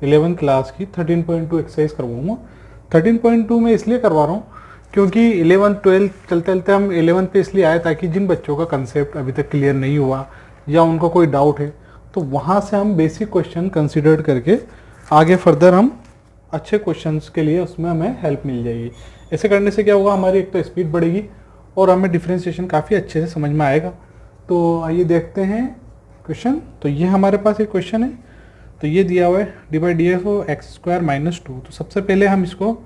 11th class की 13.2 exercise करवाऊंगा। 13.2 में इसलिए करवा रहा हूँ क्योंकि 11th 12th चलते चलते हम 11th पे इसलिए आए ताकि जिन बच्चों का कंसेप्ट अभी तक क्लियर नहीं हुआ या उनको कोई डाउट है तो वहाँ से हम बेसिक क्वेश्चन कंसिडर करके आगे फर्दर हम अच्छे क्वेश्चंस के लिए उसमें हमें हेल्प मिल जाएगी। ऐसे करने से क्या होगा, हमारी एक तो स्पीड बढ़ेगी और हमें डिफ्रेंशिएशन काफ़ी अच्छे से समझ में आएगा। तो आइए देखते हैं क्वेश्चन। तो ये हमारे पास एक क्वेश्चन है, तो ये दिया हुआ है डी बाई डी एक्स हो एक्स स्क्वायर माइनस टू। तो सबसे पहले हम इसको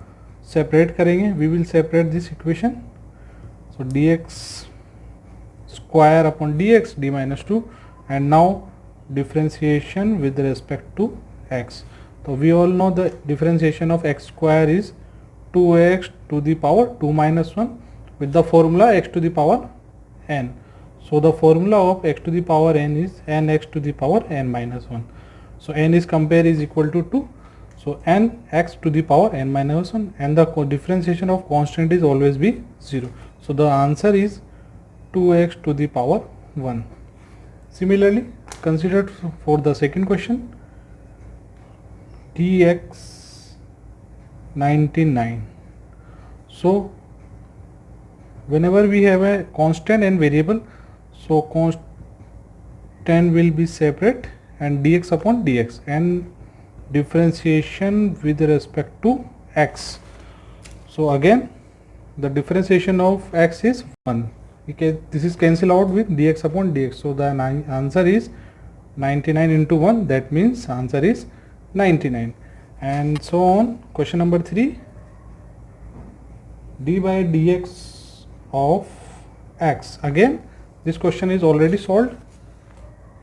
सेपरेट करेंगे। We will separate this equation. So D X square upon D X D minus two and now differentiation with respect to x. तो we all know the differentiation of X square is 2x to the power 2 minus 1 with the formula x to the power n. So the formula of x to the power n is nx to the power n minus 1. So n is compare is equal to 2. So n x to the power n minus 1 and the differentiation of constant is always be 0. So the answer is 2x to the power 1. Similarly, consider for the second question dx 99. So whenever we have a constant and variable, so constant will be separate and dx upon dx and differentiation with respect to x. So again the differentiation of x is 1. This is cancel out with dx upon dx. So the answer is 99 into 1, that means answer is 99. And so on. Question number 3, d by dx of x. Again this question is already solved.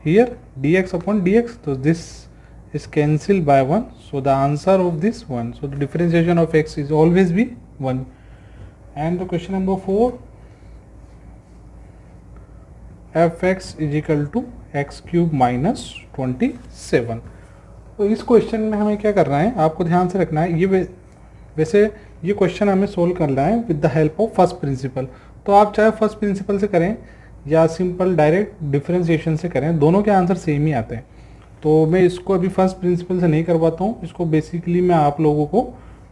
Here dx upon dx, so this is cancelled by 1, so the answer of this 1. So the differentiation of x is always be 1. And the question number 4, fx is equal to x cube minus 27. तो इस question में हमें क्या करना है, आपको ध्यान से रखना है। ये वैसे ये क्वेश्चन हमें सोल्व करना है with the help of first principle. तो आप चाहे फर्स्ट प्रिंसिपल से करें या सिंपल डायरेक्ट डिफरेंशिएशन से करें, दोनों के आंसर सेम ही आते हैं। तो मैं इसको अभी फर्स्ट प्रिंसिपल से नहीं करवाता हूँ, इसको बेसिकली मैं आप लोगों को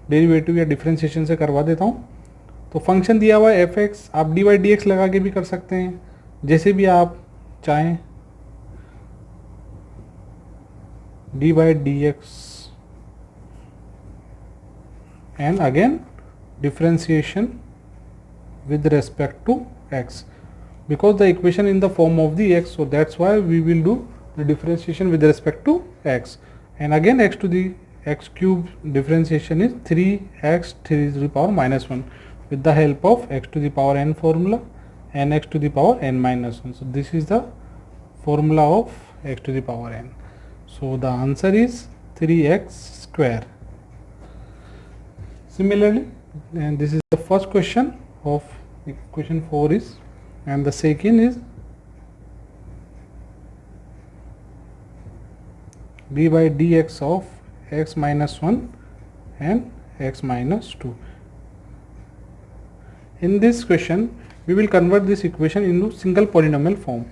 डेरिवेटिव या डिफरेंशिएशन से करवा देता हूँ। तो फंक्शन दिया हुआ है एफ एक्स, आप डी बाई डी एक्स लगा के भी कर सकते हैं, जैसे भी आप चाहें। d by dx and again differentiation with respect to x, because the equation in the form of the x, so that's why we will do the differentiation with respect to x. And again x to the x cube differentiation is 3x 3 to the power minus 1 with the help of x to the power n formula and x to the power n minus 1. So this is the formula of x to the power n. So the answer is 3x square. Similarly, and this is the first question of question 4 is, and the second is d by dx of x minus 1 and x minus 2. In this question we will convert this equation into single polynomial form.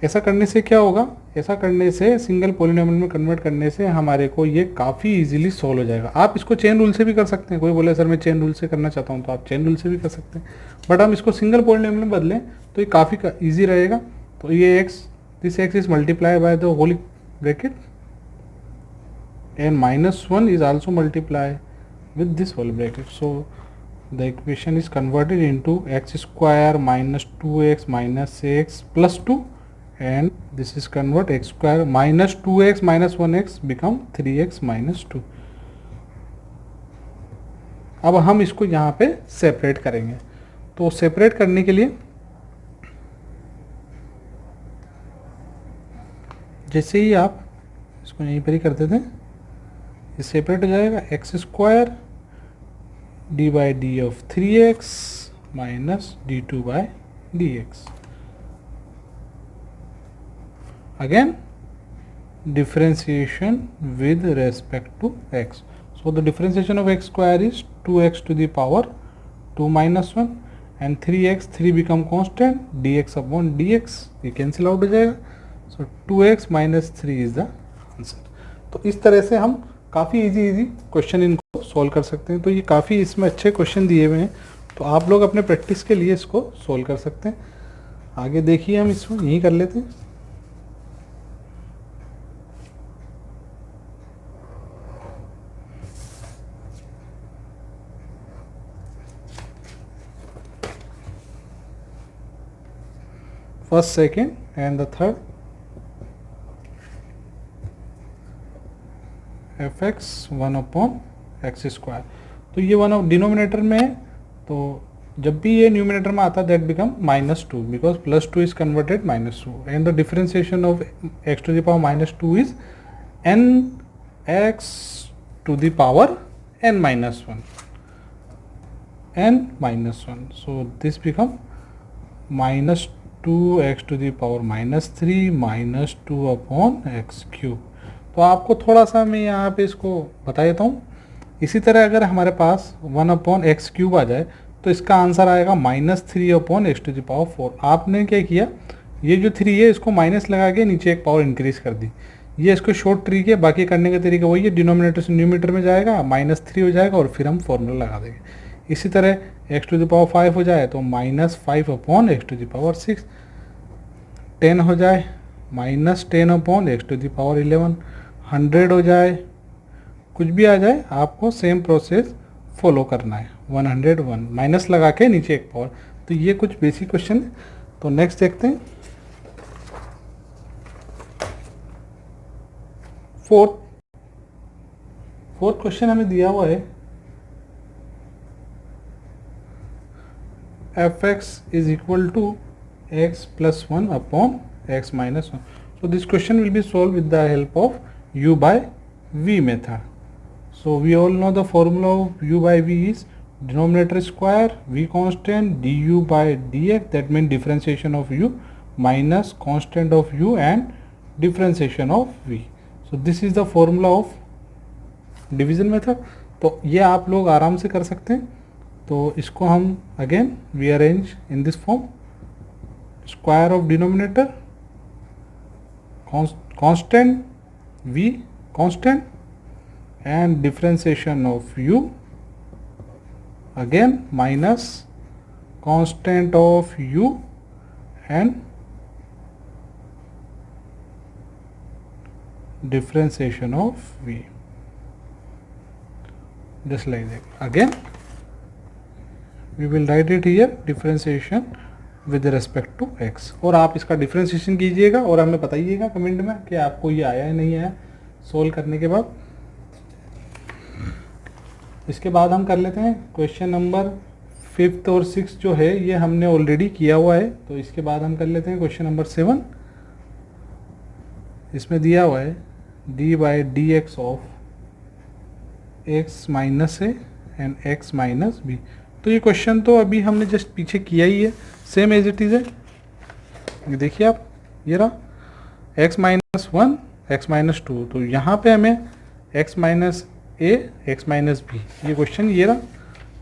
ऐसा करने से क्या होगा, ऐसा करने से single polynomial में convert करने से हमारे को ये काफ़ी इजीली सॉल्व हो जाएगा। आप इसको चेन रूल से भी कर सकते हैं, कोई बोले सर मैं चेन रूल से करना चाहता हूँ तो आप चेन रूल से भी कर सकते हैं, बट हम इसको सिंगल पॉलिनोमियल में बदलें तो ये काफ़ी ईजी रहेगा। तो ये x, this x is multiply by the whole bracket and minus 1 is also multiply with this whole bracket. So the equation is converted into x square minus 2x minus x plus 2 and this is convert x square minus 2x minus 1x become 3x minus 2. अब हम इसको यहाँ पे separate करेंगे। तो separate करने के लिए जैसे ही आप इसको यहीं पर ही कर देते हैं, ये सेपरेट हो जाएगा। X square D by D of 3x minus D two by D x. Again differentiation with respect to x. So the differentiation of x square is 2x to the power 2 minus 1 and 3x, 3 become constant, dx upon dx ये cancel out हो जाएगा। सो 2x minus 3 is the answer. तो इस तरह से हम काफ़ी easy question इनको सॉल्व कर सकते हैं। तो ये काफ़ी इसमें अच्छे क्वेश्चन दिए हुए हैं, तो आप लोग अपने प्रैक्टिस के लिए इसको सॉल्व कर सकते हैं। आगे देखिए, हम इसको यहीं कर लेते हैं। First, second and the third F x 1/x²। तो ये वन डिनोमिनेटर में है, तो जब भी ये न्यूमिनेटर में आता है that become -2 because +2 is converted -2 and the differentiation of x to the power -2 is n(x to the power n-1). So this become -2x to the power -3 -2/x³। तो आपको थोड़ा सा मैं यहाँ पे इसको बता देता हूँ। इसी तरह अगर हमारे पास 1/x³ आ जाए तो इसका आंसर आएगा -3/x to the power 4। आपने क्या किया, ये जो 3 है इसको माइनस लगा के नीचे एक पावर इंक्रीज कर दी। ये इसको शॉर्ट ट्रिक है, बाकी करने का तरीका वही है, डिनोमिनेटर से न्यूमिनेटर में जाएगा, -3 हो जाएगा और फिर हम फॉर्मूला लगा देंगे। इसी तरह x to the power 5 हो जाए तो -5/x to the power 6, 10 हो जाए -10/x to the power 11, 100 हो जाए, कुछ भी आ जाए आपको सेम प्रोसेस फॉलो करना है। 101 माइनस लगा के नीचे एक पावर। तो ये कुछ बेसिक क्वेश्चन है। तो नेक्स्ट देखते हैं, फोर्थ क्वेश्चन हमें दिया हुआ है f(x) is equal to x plus 1/x minus 1. So this question will be solved with the help of u by v method. So we all know the formula of u by v is denominator square, v constant, du by dx, that means differentiation of u minus constant of u and differentiation of v. So this is the formula of division method. तो ये आप लोग आराम से कर सकते हैं। तो इसको हम again we arrange in this form, square of denominator constant, v constant and differentiation of u again minus constant of u and differentiation of v, just like that. Again we will write it here, differentiation with respect to x। और आप इसका differentiation कीजिएगा और हमें बताइएगा comment में कि आपको ये आया है नहीं आया सोल्व करने के बाद। इसके बाद हम कर लेते हैं क्वेश्चन नंबर 5th और 6th जो है ये हमने ऑलरेडी किया हुआ है। तो इसके बाद हम कर लेते हैं क्वेश्चन नंबर 7। इसमें दिया हुआ है D by D x of x minus a and x minus b. तो ये क्वेश्चन तो अभी हमने जस्ट पीछे किया ही है, सेम एज इट इज़ है। ये देखिए आप, ये रहा एक्स माइनस 1 एक्स माइनस 2। तो यहाँ पे हमें एक्स माइनस ए एक्स माइनस बी, ये क्वेश्चन ये रहा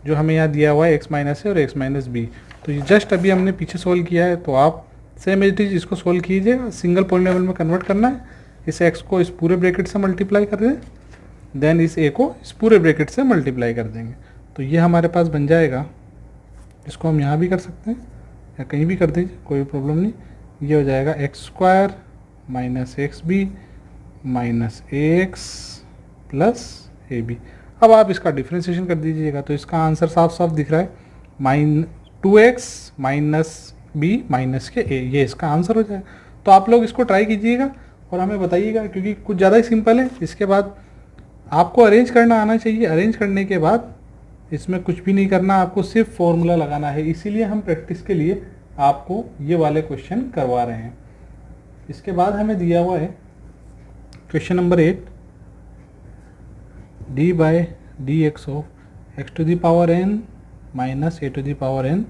जो हमें यहाँ दिया हुआ है एक्स माइनस ए और एक्स माइनस बी। तो ये जस्ट अभी हमने पीछे सोल्व किया है। तो आप सेम एज इट इज इसको सोल्व कीजिएगा, सिंगल पॉलिनोमियल में कन्वर्ट करना है। इस x को इस पूरे ब्रैकेट से मल्टीप्लाई कर दें, देन इस a को इस पूरे ब्रैकेट से मल्टीप्लाई कर देंगे। तो ये हमारे पास बन जाएगा, इसको हम यहाँ भी कर सकते हैं या कहीं भी कर दीजिए, कोई प्रॉब्लम नहीं। ये हो जाएगा x² minus x minus ax plus ab। अब आप इसका डिफ्रेंशिएशन कर दीजिएगा तो इसका आंसर साफ साफ दिख रहा है, 2x माइनस बी माइनस के a, ये इसका आंसर हो जाएगा। तो आप लोग इसको ट्राई कीजिएगा और हमें बताइएगा, क्योंकि कुछ ज़्यादा ही सिंपल है। इसके बाद आपको अरेंज करना आना चाहिए। अरेंज करने के बाद इसमें कुछ भी नहीं करना, आपको सिर्फ फॉर्मूला लगाना है। इसीलिए हम प्रैक्टिस के लिए आपको ये वाले क्वेश्चन करवा रहे हैं। इसके बाद हमें दिया हुआ है question number 8, D by D x of X to the power n minus A to the power n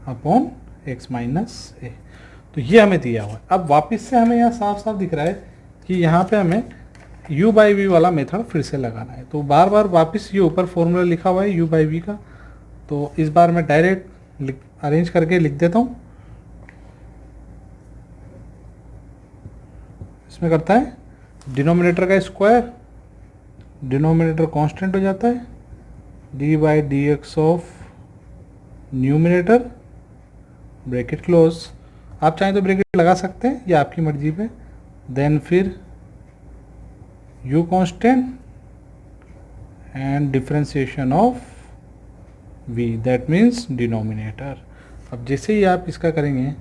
upon X minus A. तो ये हमें दिया हुआ है। अब वापस से हमें यहाँ साफ साफ दिख रहा है कि यहाँ पे हमें u बाई वी वाला मेथड फिर से लगाना है। तो बार बार वापस ये ऊपर फॉर्मूला लिखा हुआ है u बाई वी का, तो इस बार मैं डायरेक्ट अरेंज करके लिख देता हूँ। इसमें करता है डिनोमिनेटर का स्क्वायर, डिनोमिनेटर कांस्टेंट हो जाता है, D by D x of numerator, bracket close. आप चाहें तो ब्रैकेट लगा सकते हैं, ये आपकी मर्जी पे। देन फिर u constant and differentiation of v, that means denominator. अब जैसे ही आप इसका करेंगे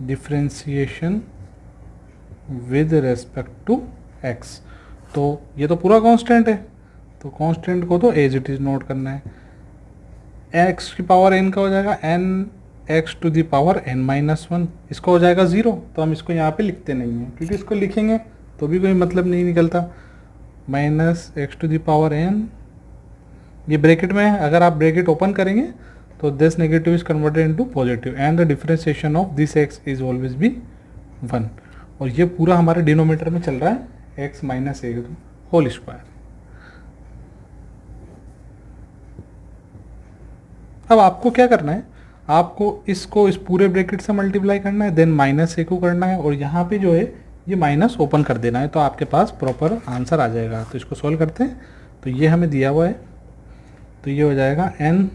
differentiation with respect to x, तो ये तो पूरा कांस्टेंट है, तो कांस्टेंट को तो एज इट इज नोट करना है। x की पावर n का हो जाएगा n x to the power n minus 1, इसका हो जाएगा 0, तो हम इसको यहाँ पे लिखते नहीं हैं क्योंकि इसको लिखेंगे तो भी कोई मतलब नहीं निकलता। Minus x to the power n, ये ब्रैकेट में है, अगर आप ब्रैकेट ओपन करेंगे तो this negative is converted into positive and the differentiation of this x is always be 1, और ये पूरा हमारे डिनोमिनेटर में चल रहा है x माइनस ए होल स्क्वायर। अब आपको क्या करना है, आपको इसको इस पूरे ब्रैकेट से मल्टीप्लाई करना है, देन माइनस ए को करना है, और यहाँ पे जो है ये माइनस ओपन कर देना है, तो आपके पास प्रॉपर आंसर आ जाएगा। तो इसको सॉल्व करते हैं, तो ये हमें दिया हुआ है, तो ये हो जाएगा n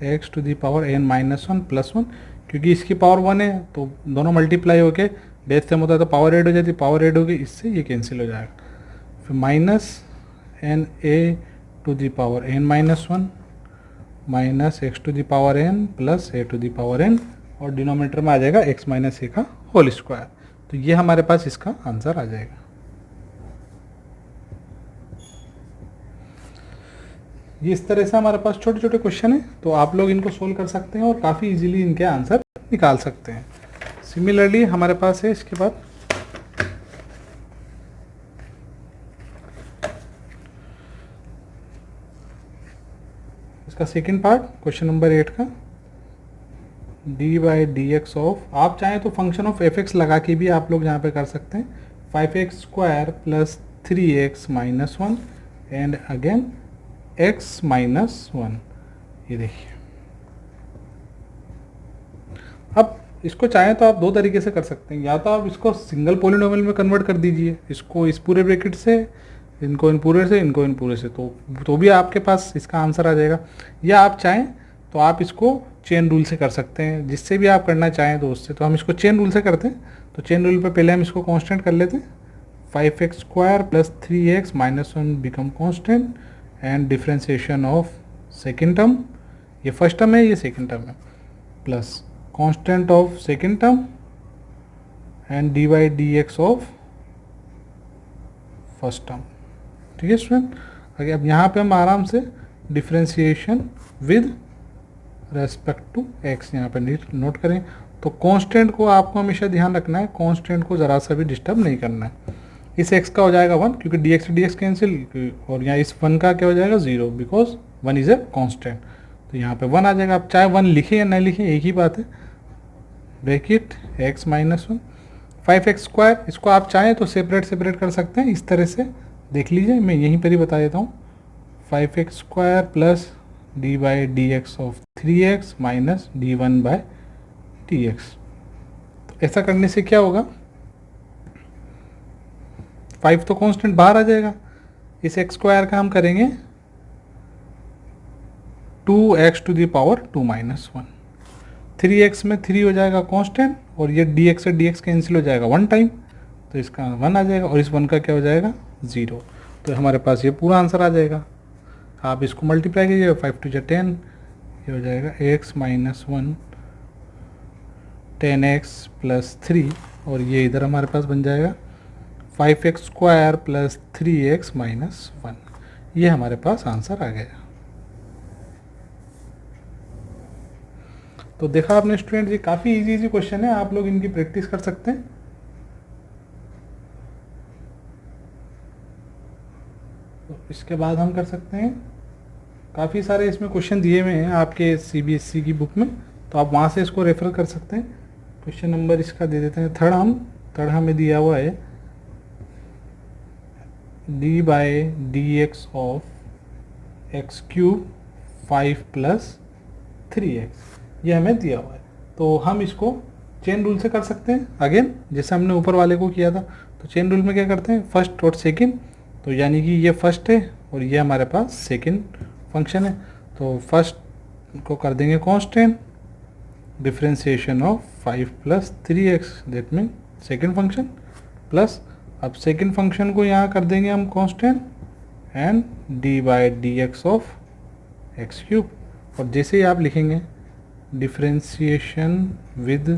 x to the power n minus 1 plus 1, क्योंकि इसकी पावर 1 है तो दोनों मल्टीप्लाई होके बेस सेम होता है तो पावर ऐड हो जाती है, पावर ऐड होगी इससे ये कैंसिल हो जाएगा। फिर minus n a to the power n minus 1 minus x to the power n plus a to the power n, और डिनोमिनेटर में आ जाएगा x माइनस a का होल स्क्वायर। तो ये हमारे पास इसका आंसर आ जाएगा। ये इस तरह से हमारे पास छोटे छोटे क्वेश्चन है, तो आप लोग इनको सोल्व कर सकते हैं और काफ़ी इजीली इनके आंसर निकाल सकते हैं। सिमिलरली हमारे पास है इसके बाद इसका सेकंड पार्ट, क्वेश्चन नंबर 8 का, D by D x of, आप चाहें तो फंक्शन ऑफ एफ एक्स लगा के भी आप लोग यहाँ पे कर सकते हैं, 5x square plus 3x minus 1 and again x minus 1। ये देखिए, अब इसको चाहें तो आप दो तरीके से कर सकते हैं, या तो आप इसको सिंगल पॉलिनोमियल में कन्वर्ट कर दीजिए, इसको इस पूरे ब्रैकेट से, इनको इन पूरे से, इनको इन पूरे से, तो भी आपके पास इसका आंसर आ जाएगा। या आप चाहें तो आप इसको चेन रूल से कर सकते हैं, जिससे भी आप करना चाहें तो उससे। तो हम इसको चेन रूल से करते हैं, तो चेन रूल पे पहले हम इसको कांस्टेंट कर लेते हैं, 5x square plus 3x minus 1 become constant and differentiation of second term, ये फर्स्ट टर्म है, ये सेकेंड टर्म है, plus constant of second term and D by D x of first term. ठीक है स्टूडेंट, आगे अब यहाँ पे हम आराम से differentiation with respect to x यहाँ पे नोट करें। तो कांस्टेंट को आपको हमेशा ध्यान रखना है, कांस्टेंट को ज़रा सा भी डिस्टर्ब नहीं करना है। इस x का हो जाएगा 1 क्योंकि dx कैंसिल, और यहाँ इस 1 का क्या हो जाएगा 0 बिकॉज 1 इज़ ए कांस्टेंट, तो यहाँ पे 1 आ जाएगा। आप चाहे 1 लिखें या नहीं लिखें एक ही बात है, bracket x minus 1, 5x square, इसको आप चाहें तो सेपरेट कर सकते हैं, इस तरह से देख लीजिए, मैं यहीं पर ही बता देता हूँ, 5x square plus D by D x of 3x minus d1 by dx। तो ऐसा करने से क्या होगा, 5 तो कांस्टेंट बाहर आ जाएगा, इस x स्क्वायर का हम करेंगे 2x to the power 2 minus 1, 3x में 3 हो जाएगा कांस्टेंट, और ये dx से dx कैंसिल हो जाएगा 1 टाइम, तो इसका 1 आ जाएगा, और इस 1 का क्या हो जाएगा 0। तो हमारे पास ये पूरा आंसर आ जाएगा। आप इसको मल्टीप्लाई कीजिएगा, 5 टू 10, ये हो जाएगा x माइनस 1 10x प्लस 3, और ये इधर हमारे पास बन जाएगा 5x square plus 3x minus 1। ये हमारे पास आंसर आ गया। तो देखा आपने स्टूडेंट, ये काफ़ी इजी क्वेश्चन है, आप लोग इनकी प्रैक्टिस कर सकते हैं। तो इसके बाद हम कर सकते हैं, काफ़ी सारे इसमें क्वेश्चन दिए हुए हैं आपके CBSE की बुक में, तो आप वहाँ से इसको रेफर कर सकते हैं। क्वेश्चन नंबर इसका दे देते हैं, थर्ड हमें दिया हुआ है D by D x of x cube 5 plus 3x, ये हमें दिया हुआ है। तो हम इसको चेन रूल से कर सकते हैं, अगेन जैसे हमने ऊपर वाले को किया था। तो चेन रूल में क्या करते हैं, फर्स्ट और सेकंड, तो यानी कि ये फर्स्ट है और ये हमारे पास सेकंड फंक्शन है। तो फर्स्ट को कर देंगे constant, differentiation of 5 + 3x, that mean second function, plus अब सेकंड फंक्शन को यहाँ कर देंगे हम constant and d/dx of x³। और जैसे ही आप लिखेंगे differentiation with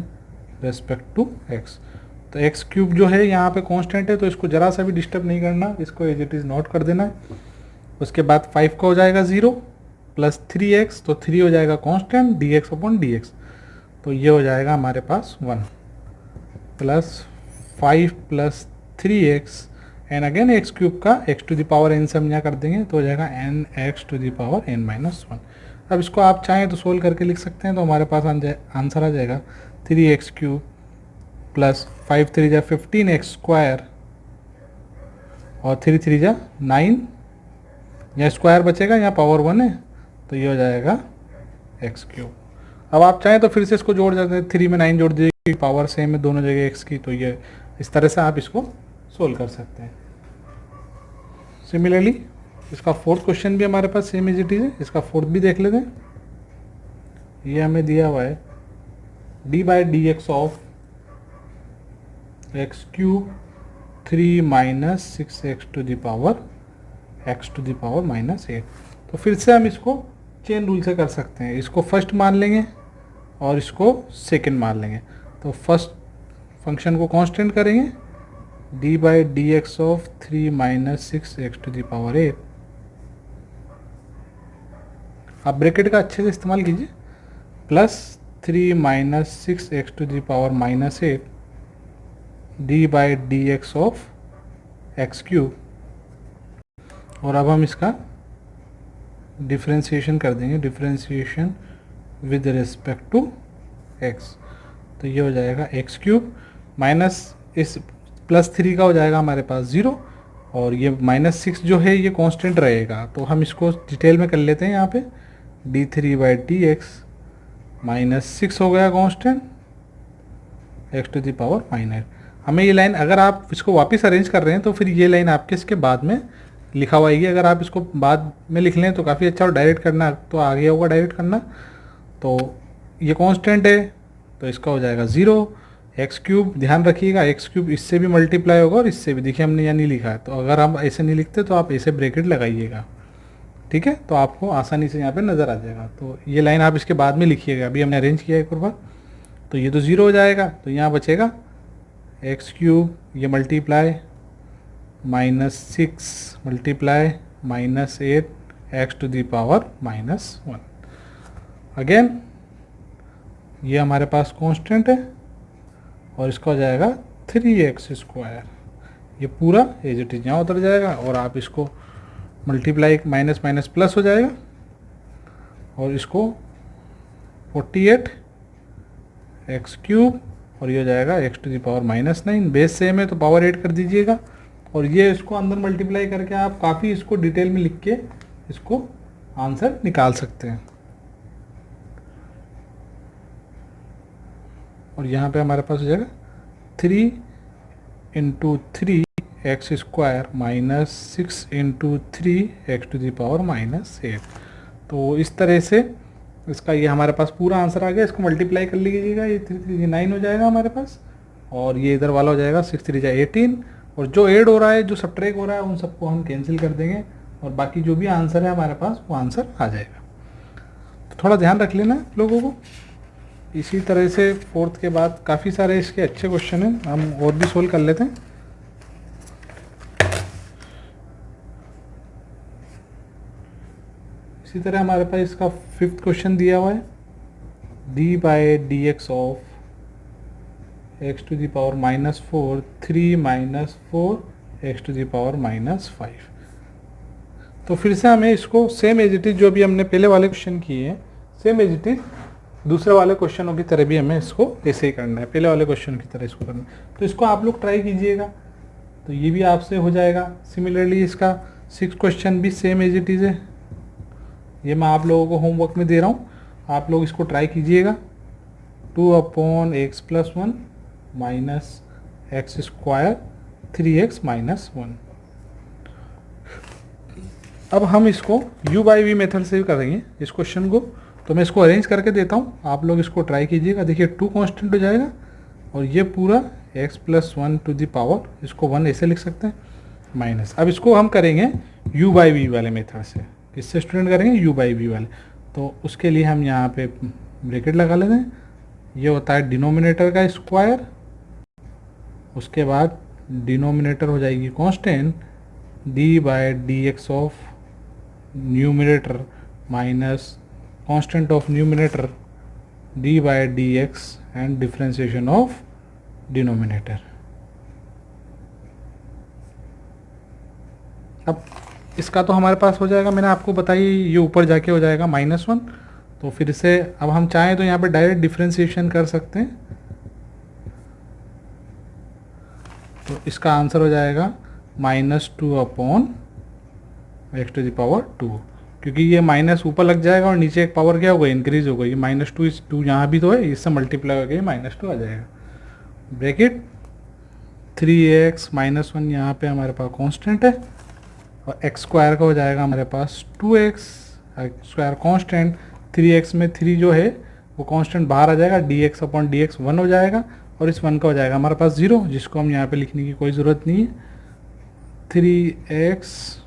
respect to x, तो x³ जो है यहाँ पे कांस्टेंट है, तो इसको ज़रा सा भी डिस्टर्ब नहीं करना, इसको एज इट इज़ नोट कर देना है। उसके बाद 5 का हो जाएगा 0 प्लस 3x, तो 3 हो जाएगा कांस्टेंट dx/dx, तो ये हो जाएगा हमारे पास 1 plus 5 + 3x and again x³ का x⁴n से हम यहाँ कर देंगे, तो हो जाएगा nx⁴n-1। अब इसको आप चाहें तो सोल्व करके लिख सकते हैं, तो हमारे पास आंसर आ जाएगा 3x³ प्लस 5 × 3 = 15x² और 3 × 3 = 9, यहाँ स्क्वायर बचेगा, यहाँ पावर 1 है, तो ये हो जाएगा x³। अब आप चाहें तो फिर से इसको जोड़ देते हैं, 3 में 9 जोड़ दीजिए, पावर सेम है दोनों जगह x की, तो ये इस तरह से आप इसको सोल्व कर सकते हैं। सिमिलरली इसका फोर्थ क्वेश्चन भी हमारे पास सेम एज इट इज है, इसका फोर्थ भी देख लेते हैं। ये हमें दिया हुआ है d/dx ऑफ x³ 3 - 6x⁻x⁻−8। तो फिर से हम इसको चेन रूल से कर सकते हैं, इसको फर्स्ट मान लेंगे और इसको सेकंड मान लेंगे। तो फर्स्ट फंक्शन को कांस्टेंट करेंगे, d/dx ऑफ 3 - 6x⁸। आप ब्रैकेट का अच्छे से इस्तेमाल कीजिए, plus 3 - 6x⁻−8 d/dx of x³। और अब हम इसका डिफरेंशिएशन कर देंगे, differentiation with respect to x, तो ये हो जाएगा x³ माइनस इस +3 का हो जाएगा हमारे पास 0, और ये -6 जो है ये कांस्टेंट रहेगा। तो हम इसको डिटेल में कर लेते हैं, यहाँ पे d3/dx -6 हो गया कांस्टेंट x⁻⁻8। हमें ये लाइन, अगर आप इसको वापस अरेंज कर रहे हैं तो फिर ये लाइन आपके इसके बाद में लिखा हुआ है, अगर आप इसको बाद में लिख लें तो काफ़ी अच्छा, और डायरेक्ट करना तो आगे होगा डायरेक्ट करना। तो ये कांस्टेंट है, तो इसका हो जाएगा 0, x³, ध्यान रखिएगा x³ इससे भी मल्टीप्लाई होगा और इससे भी, देखिए हमने यहाँ नहीं लिखा है, तो अगर हम ऐसे नहीं लिखते तो आप ऐसे ब्रैकेट लगाइएगा, ठीक है, तो आपको आसानी से यहाँ पे नज़र आ जाएगा। तो ये लाइन आप इसके बाद में लिखिएगा, अभी हमने अरेंज किया एक और बार, तो ये तो 0 हो जाएगा, तो यहाँ बचेगा x³, ये मल्टीप्लाई -6 मल्टीप्लाई -8 x⁻⁻1। अगेन ये हमारे पास कांस्टेंट है और इसका हो जाएगा 3x², ये पूरा एज इट इज यहाँ उतर जाएगा, और आप इसको मल्टीप्लाई माइनस माइनस प्लस हो जाएगा, और इसको 48 x³ और ये हो जाएगा x⁻⁻9, बेस सेम है तो पावर 8 कर दीजिएगा, और ये इसको अंदर मल्टीप्लाई करके आप काफ़ी इसको डिटेल में लिख के इसको आंसर निकाल सकते हैं। और यहाँ पे हमारे पास हो जाएगा 3 × 3x² -6 × 3x⁻⁻8। तो इस तरह से इसका ये हमारे पास पूरा आंसर आ गया। इसको मल्टीप्लाई कर लीजिएगा, ये 3 3 9 हो जाएगा हमारे पास, और ये इधर वाला हो जाएगा 6 3 18, और जो ऐड हो रहा है, जो सब्ट्रैक्ट हो रहा है, उन सबको हम कैंसिल कर देंगे, और बाकी जो भी आंसर है हमारे पास वो आंसर आ जाएगा। तो थोड़ा ध्यान रख लेना लोगों को। इसी तरह से फोर्थ के बाद काफ़ी सारे इसके अच्छे क्वेश्चन हैं, हम और भी सोल्व कर लेते हैं। इसी तरह हमारे पास इसका फिफ्थ क्वेश्चन दिया हुआ है, d/dx ऑफ x⁻⁻4 3 - 4 x⁻⁻5। तो फिर से हमें इसको सेम एज इट इज, जो भी हमने पहले वाले क्वेश्चन किए हैं, सेम एज इट इज दूसरे वाले क्वेश्चनों की तरह भी हमें इसको ऐसे ही करना है, पहले वाले क्वेश्चन की तरह इसको करना है। तो इसको आप लोग ट्राई कीजिएगा, तो ये भी आपसे हो जाएगा। सिमिलरली इसका 6th क्वेश्चन भी सेम एज इट इज है, ये मैं आप लोगों को होमवर्क में दे रहा हूँ, आप लोग इसको ट्राई कीजिएगा। 2/x + 1 - x² 3x minus 1। अब हम इसको u बाई वी मेथड से करेंगे इस क्वेश्चन को। तो मैं इसको अरेंज करके देता हूँ, आप लोग इसको ट्राई कीजिएगा। देखिए 2 कांस्टेंट हो जाएगा और ये पूरा x plus 1 to the power, इसको 1 ऐसे लिख सकते हैं माइनस। अब इसको हम करेंगे u बाई वी वाले मेथड से। किससे स्टूडेंट करेंगे? u बाई वी वाले। तो उसके लिए हम यहाँ पे ब्रैकेट लगा लेते हैं। ये होता है डिनोमिनेटर का स्क्वायर, उसके बाद डिनोमिनेटर हो जाएगी constant d by d x of numerator minus constant of numerator d by d x and differentiation of denominator. अब इसका तो हमारे पास हो जाएगा, मैंने आपको बताई ये ऊपर जाके हो जाएगा -1। तो फिर से अब हम चाहें तो यहाँ पे डायरेक्ट डिफरेंशिएशन कर सकते हैं। तो इसका आंसर हो जाएगा -2 upon x to the power 2, क्योंकि ये माइनस ऊपर लग जाएगा और नीचे एक पावर क्या होगा? इंक्रीज होगा। ये -2 इस 2 यहाँ भी तो है, इससे मल्टीप्लाई होकर -2 आ जाएगा। ब्रैकेट 3x माइनस 1 यहाँ पे हमारे पास कांस्टेंट है और x स्क्वायर का हो जाएगा हमारे पास 2x स्क्वायर कांस्टेंट। 3x में 3 जो है वो कांस्टेंट बाहर आ जाएगा, dx अपॉन dx 1 हो जाएगा और इस 1 का हो जाएगा हमारे पास 0, जिसको हम यहाँ पे लिखने की कोई ज़रूरत नहीं है। 3x।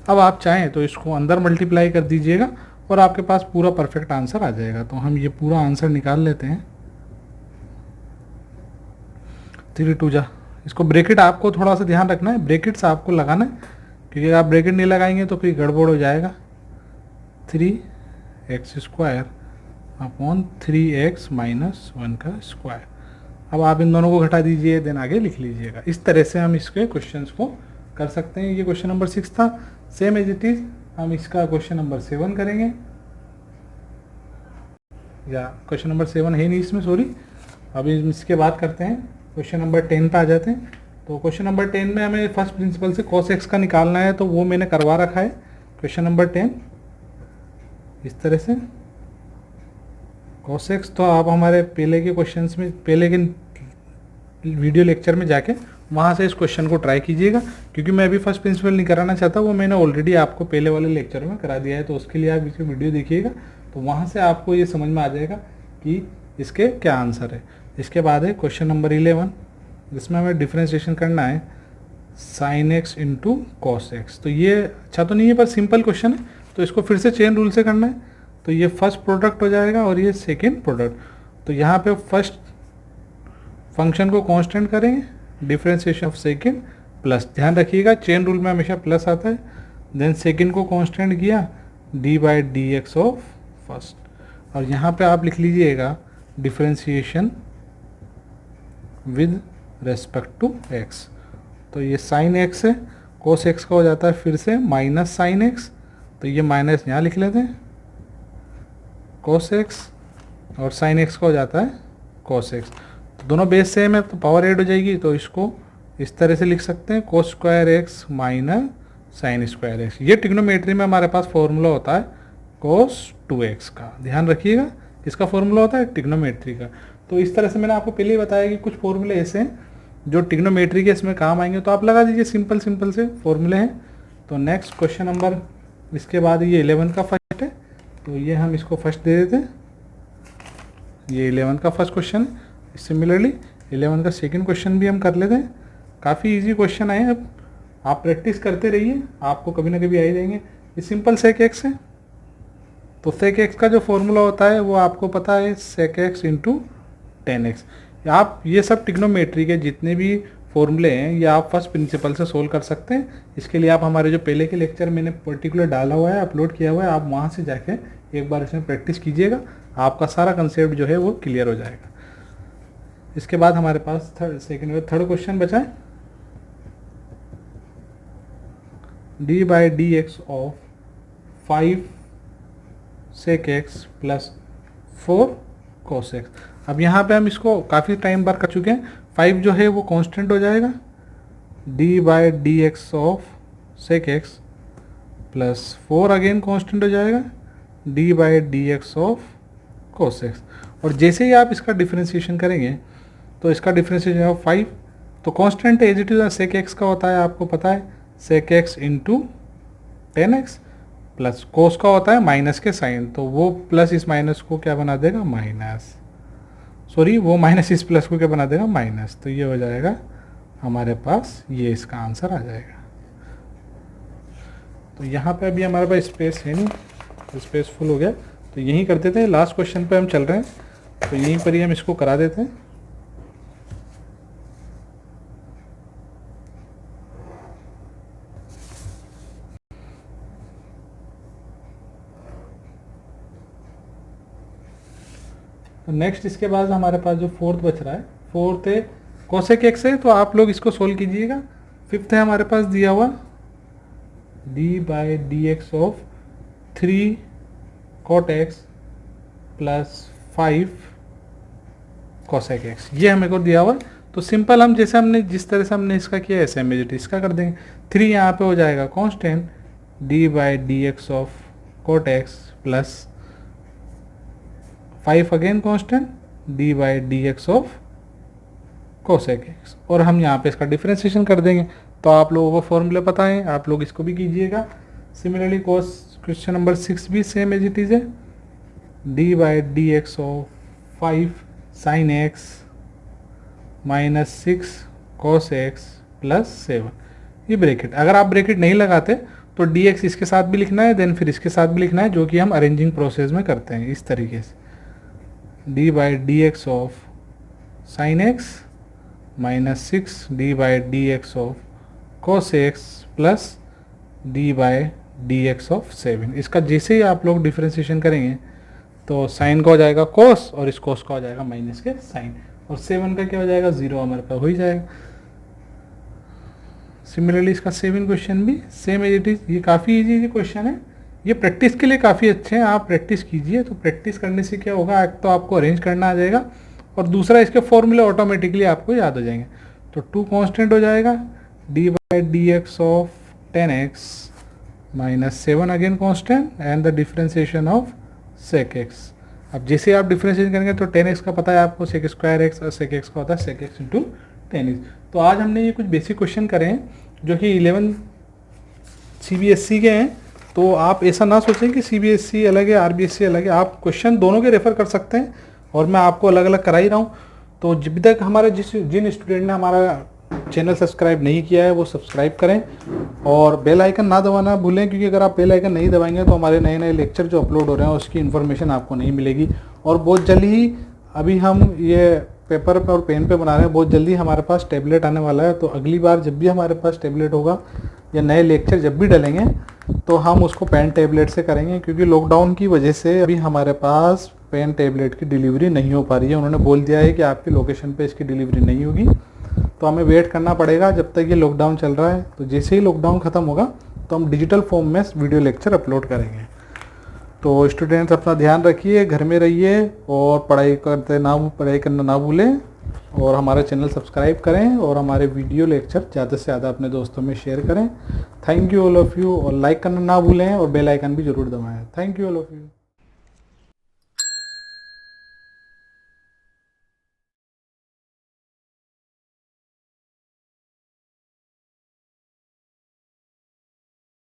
अब आप चाहें तो इसको अंदर मल्टीप्लाई कर दीजिएगा और आपके पास पूरा परफेक्ट आंसर आ जाएगा। तो हम ये पूरा आंसर निकाल लेते हैं। 3 2 जा। इसको ब्रैकेट आपको थोड़ा सा ध्यान रखना है, ब्रैकेट्स आपको लगाना है, क्योंकि आप ब्रैकेट नहीं लगाएंगे तो फिर गड़बड़ हो जाएगा। 3x square upon 3x minus 1 का स्क्वायर। अब आप इन दोनों को घटा दीजिए, देन आगे लिख लीजिएगा। इस तरह से हम इसके क्वेश्चंस को कर सकते हैं। ये क्वेश्चन नंबर 6 था। सेम एज इट इज हम इसका क्वेश्चन नंबर 7 करेंगे, या क्वेश्चन नंबर 7 है नहीं इसमें, सॉरी। अभी इसके बाद करते हैं क्वेश्चन नंबर 10 पे आ जाते हैं। तो क्वेश्चन नंबर 10 में हमें फर्स्ट प्रिंसिपल से cos x का निकालना है, तो वो मैंने करवा रखा है। क्वेश्चन नंबर 10 इस तरह से cos x, तो आप हमारे पहले के क्वेश्चंस में, पहले के वीडियो लेक्चर में जाके वहाँ से इस क्वेश्चन को ट्राई कीजिएगा, क्योंकि मैं अभी फर्स्ट प्रिंसिपल नहीं कराना चाहता, वो मैंने ऑलरेडी आपको पहले वाले लेक्चर में करा दिया है। तो उसके लिए आप इसकी वीडियो देखिएगा, तो वहाँ से आपको ये समझ में आ जाएगा कि इसके क्या आंसर है। इसके बाद है क्वेश्चन नंबर 11, जिसमें हमें डिफ्रेंशिएशन करना है sin x into cos x. तो ये अच्छा तो नहीं है, पर सिंपल क्वेश्चन है, तो इसको फिर से चेन रूल से करना है। तो ये फर्स्ट प्रोडक्ट हो जाएगा और ये सेकेंड प्रोडक्ट। तो यहाँ पे फर्स्ट फंक्शन को कांस्टेंट करेंगे, डिफरेंशिएशन ऑफ सेकेंड प्लस, ध्यान रखिएगा चेन रूल में हमेशा प्लस आता है। देन सेकेंड को कांस्टेंट किया, d by D x of first, और यहाँ पे आप लिख लीजिएगा differentiation with respect to x. तो ये साइन एक्स है, कोस एक्स का हो जाता है फिर से माइनस साइन एक्स, तो ये माइनस यहाँ लिख लेते हैं कोस एक्स, और साइन एक्स का हो जाता है कोस एक्स। तो दोनों बेस सेम है तो पावर ऐड हो जाएगी, तो इसको इस तरह से लिख सकते हैं cos square x minus sine square x. ये ट्रिग्नोमेट्री में हमारे पास फॉर्मूला होता है कोस 2x का, ध्यान रखिएगा इसका फॉर्मूला होता है ट्रिग्नोमेट्री का। तो इस तरह से मैंने आपको पहले ही बताया कि कुछ फॉर्मूले ऐसे हैं जो ट्रिग्नोमेट्री के इसमें काम आएंगे, तो आप लगा दीजिए, सिंपल सिंपल से फॉर्मूले हैं। तो नेक्स्ट क्वेश्चन नंबर, इसके बाद ये 11 का फर्स्ट है, तो ये हम इसको फर्स्ट दे देते हैं। ये 11 का फर्स्ट क्वेश्चन है। सिमिलरली 11 का सेकंड क्वेश्चन भी हम कर लेते हैं। काफ़ी इजी क्वेश्चन आए, अब आप प्रैक्टिस करते रहिए, आपको कभी ना कभी आ ही जाएंगे। ये सिंपल सेक एक्स है, तो सेक एक्स का जो फॉर्मूला होता है वो आपको पता है, सेक एक्स इंटू 10x। आप ये सब ट्रिग्नोमेट्री के जितने भी फॉर्मूले हैं ये आप फर्स्ट प्रिंसिपल से सोल्व कर सकते हैं। इसके लिए आप हमारे जो पहले के लेक्चर मैंने पर्टिकुलर डाला हुआ है, अपलोड किया हुआ है, आप वहाँ से जाके एक बार इसमें प्रैक्टिस कीजिएगा, आपका सारा कंसेप्ट जो है वो क्लियर हो जाएगा। इसके बाद हमारे पास थर्ड क्वेश्चन बचा है, D by D x of 5 sec x plus 4 cos x. अब यहाँ पे हम इसको काफ़ी टाइम बार कर चुके हैं। 5 जो है वो कांस्टेंट हो जाएगा, d by D x of sec x plus 4 again constant हो जाएगा, d by D x of cos x. और जैसे ही आप इसका डिफरेंशिएशन करेंगे, तो इसका डिफरेंशिएशन ऑफ 5, तो constant as it is sec x का होता है, आपको पता है sec x into 10x plus cos का होता है माइनस के साइन, तो वो प्लस इस माइनस को क्या बना देगा माइनस, सॉरी वो माइनस इस प्लस को क्या बना देगा माइनस, तो ये हो जाएगा हमारे पास, ये इसका आंसर आ जाएगा। तो यहाँ पे अभी हमारे पास स्पेस है नहीं, तो स्पेस फुल हो गया, तो यहीं कर देते हैं, लास्ट क्वेश्चन पे हम चल रहे हैं, तो यहीं पर ही हम इसको करा देते हैं। तो नेक्स्ट इसके बाद हमारे पास जो फोर्थ बच रहा है, फोर्थ है कोसेक एक्स है, तो आप लोग इसको सोल्व कीजिएगा। फिफ्थ है हमारे पास दिया हुआ d by D x of 3 cot x plus 5 cosec x, ये हमें को दिया हुआ। तो सिंपल हम जैसे हमने जिस तरह से हमने इसका किया ऐसे इमेजिट इसका कर देंगे। 3 यहाँ पे हो जाएगा constant d by D x of cot x plus 5 again constant d by D x of cosec x, और हम यहाँ पे इसका डिफरेंशिएशन कर देंगे। तो आप लोगों को फॉर्मूला पता है, आप लोग इसको भी कीजिएगा। सिमिलरली क्वेश्चन नंबर 6 भी सेम एज इट इज है, D by D x of 5 sine x minus 6 cos x plus 7, ये ब्रैकेट, अगर आप ब्रैकेट नहीं लगाते तो डी एक्स इसके साथ भी लिखना है, देन फिर इसके साथ भी लिखना है, जो कि हम अरेंजिंग प्रोसेस में करते हैं इस तरीके से, D by D x of sine x minus 6 D by D x of cos x plus D by D x of 7। इसका जैसे ही आप लोग डिफ्रेंसिएशन करेंगे तो साइन का हो जाएगा कॉस और इस कॉस का हो जाएगा माइनस के साइन, और 7 का क्या हो जाएगा 0 हमारे पास हो ही जाएगा। सिमिलरली इसका 7 क्वेश्चन भी सेम एज इट इज, ये काफ़ी इजी क्वेश्चन है, ये प्रैक्टिस के लिए काफ़ी अच्छे हैं, आप प्रैक्टिस कीजिए। तो प्रैक्टिस करने से क्या होगा, एक तो आपको अरेंज करना आ जाएगा और दूसरा इसके फॉर्मूले ऑटोमेटिकली आपको याद हो जाएंगे। तो 2 कांस्टेंट हो जाएगा d by D x of 10x minus 7 again constant and the differentiation of sec x. अब जैसे आप डिफरेंशिएशन करेंगे तो 10x का पता है आपको, सेक स्क्वायर एक्स, और सेक एक्स का होता है सेक एक्स इंटू 10x। तो आज हमने ये कुछ बेसिक क्वेश्चन करे हैं जो कि 11 CBSE के हैं। तो आप ऐसा ना सोचें कि CBSE अलग है RBSE अलग है, आप क्वेश्चन दोनों के रेफर कर सकते हैं और मैं आपको अलग अलग करा ही रहा हूँ। तो जब तक हमारे जिन स्टूडेंट ने हमारा चैनल सब्सक्राइब नहीं किया है वो सब्सक्राइब करें और बेल आइकन ना दबाना भूलें, क्योंकि अगर आप बेल आइकन नहीं दबाएंगे तो हमारे नए नए लेक्चर जो अपलोड हो रहे हैं उसकी इन्फॉर्मेशन आपको नहीं मिलेगी। और बहुत जल्दी ही, अभी हम ये पेपर पर और पेन पे बना रहे हैं, बहुत जल्दी हमारे पास टैबलेट आने वाला है। तो अगली बार जब भी हमारे पास टैबलेट होगा या नए लेक्चर जब भी डलेंगे तो हम उसको पेन टैबलेट से करेंगे, क्योंकि लॉकडाउन की वजह से अभी हमारे पास पेन टैबलेट की डिलीवरी नहीं हो पा रही है। उन्होंने बोल दिया है कि आपकी लोकेशन पे इसकी डिलीवरी नहीं होगी, तो हमें वेट करना पड़ेगा जब तक ये लॉकडाउन चल रहा है। तो जैसे ही लॉकडाउन ख़त्म होगा तो हम डिजिटल फॉर्म में वीडियो लेक्चर अपलोड करेंगे। तो स्टूडेंट्स अपना ध्यान रखिए, घर में रहिए और पढ़ाई करना ना भूलें, और हमारा चैनल सब्सक्राइब करें और हमारे वीडियो लेक्चर ज़्यादा से ज़्यादा अपने दोस्तों में शेयर करें। Thank you all of you, और लाइक करना ना भूलें और बेल आइकन भी ज़रूर दबाएं। Thank you all of you.